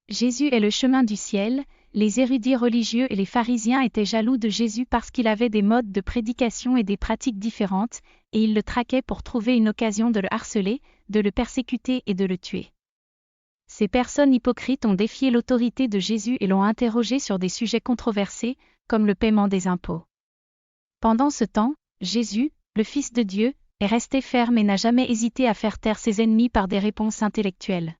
Jésus est le chemin du ciel. Les érudits religieux et les pharisiens étaient jaloux de Jésus parce qu'il avait des modes de prédication et des pratiques différentes, et ils le traquaient pour trouver une occasion de le harceler, de le persécuter et de le tuer. Ces personnes hypocrites ont défié l'autorité de Jésus et l'ont interrogé sur des sujets controversés, comme le paiement des impôts. Pendant ce temps, Jésus, le Fils de Dieu, est resté ferme et n'a jamais hésité à faire taire ses ennemis par des réponses intellectuelles.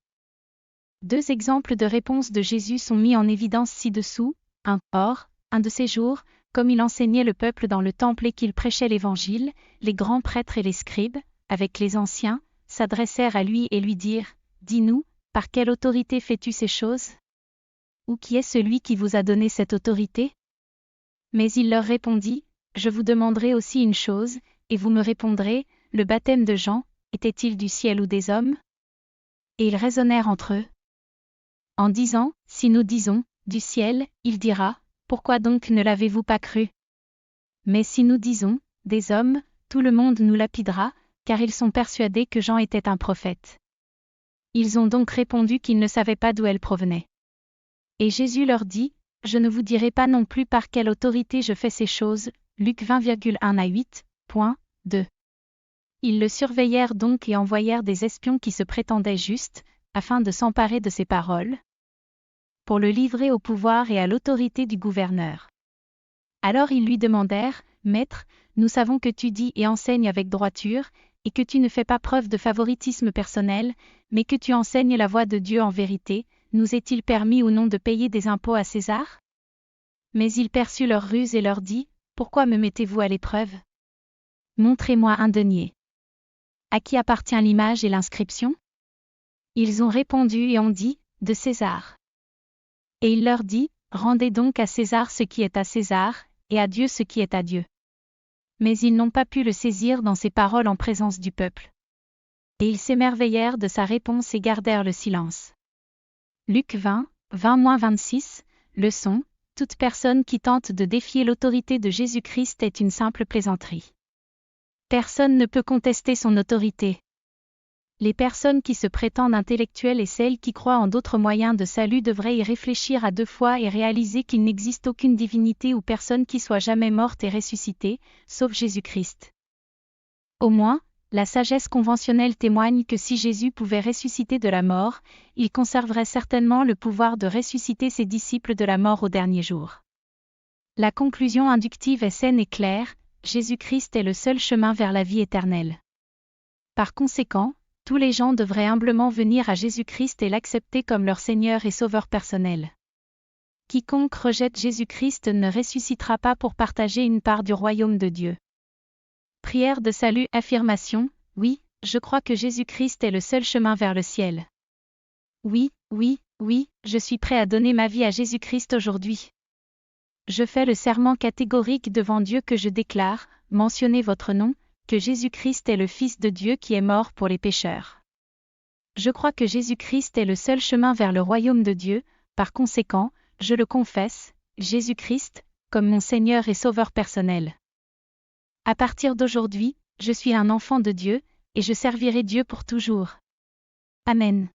Deux exemples de réponses de Jésus sont mis en évidence ci-dessous. 1. Or, un de ces jours, comme il enseignait le peuple dans le temple et qu'il prêchait l'Évangile, les grands prêtres et les scribes, avec les anciens, s'adressèrent à lui et lui dirent : « Dis-nous, par quelle autorité fais-tu ces choses ? Ou qui est celui qui vous a donné cette autorité ? » Mais il leur répondit : « Je vous demanderai aussi une chose, et vous me répondrez, le baptême de Jean, était-il du ciel ou des hommes ? » Et ils raisonnèrent entre eux. En disant, si nous disons, du ciel, il dira, pourquoi donc ne l'avez-vous pas cru ? Mais si nous disons, des hommes, tout le monde nous lapidera, car ils sont persuadés que Jean était un prophète. Ils ont donc répondu qu'ils ne savaient pas d'où elle provenait. Et Jésus leur dit, je ne vous dirai pas non plus par quelle autorité je fais ces choses. Luc 20,1-8.2. Ils le surveillèrent donc et envoyèrent des espions qui se prétendaient justes, afin de s'emparer de ses paroles, pour le livrer au pouvoir et à l'autorité du gouverneur. Alors ils lui demandèrent, Maître, nous savons que tu dis et enseignes avec droiture, et que tu ne fais pas preuve de favoritisme personnel, mais que tu enseignes la voie de Dieu en vérité, nous est-il permis ou non de payer des impôts à César ? Mais il perçut leur ruse et leur dit, pourquoi me mettez-vous à l'épreuve ? Montrez-moi un denier. À qui appartient l'image et l'inscription ? Ils ont répondu et ont dit, de César. Et il leur dit, rendez donc à César ce qui est à César, et à Dieu ce qui est à Dieu. Mais ils n'ont pas pu le saisir dans ses paroles en présence du peuple. Et ils s'émerveillèrent de sa réponse et gardèrent le silence. Luc 20:26, leçon, toute personne qui tente de défier l'autorité de Jésus-Christ est une simple plaisanterie. Personne ne peut contester son autorité. Les personnes qui se prétendent intellectuelles et celles qui croient en d'autres moyens de salut devraient y réfléchir à deux fois et réaliser qu'il n'existe aucune divinité ou personne qui soit jamais morte et ressuscitée, sauf Jésus-Christ. Au moins, la sagesse conventionnelle témoigne que si Jésus pouvait ressusciter de la mort, il conserverait certainement le pouvoir de ressusciter ses disciples de la mort au dernier jour. La conclusion inductive est saine et claire, Jésus-Christ est le seul chemin vers la vie éternelle. Par conséquent, tous les gens devraient humblement venir à Jésus-Christ et l'accepter comme leur Seigneur et Sauveur personnel. Quiconque rejette Jésus-Christ ne ressuscitera pas pour partager une part du royaume de Dieu. Prière de salut. Affirmation. Oui, je crois que Jésus-Christ est le seul chemin vers le ciel. Oui, je suis prêt à donner ma vie à Jésus-Christ aujourd'hui. Je fais le serment catégorique devant Dieu que je déclare, mentionnez votre nom, que Jésus-Christ est le Fils de Dieu qui est mort pour les pécheurs. Je crois que Jésus-Christ est le seul chemin vers le royaume de Dieu, par conséquent, je le confesse, Jésus-Christ, comme mon Seigneur et Sauveur personnel. À partir d'aujourd'hui, je suis un enfant de Dieu, et je servirai Dieu pour toujours. Amen.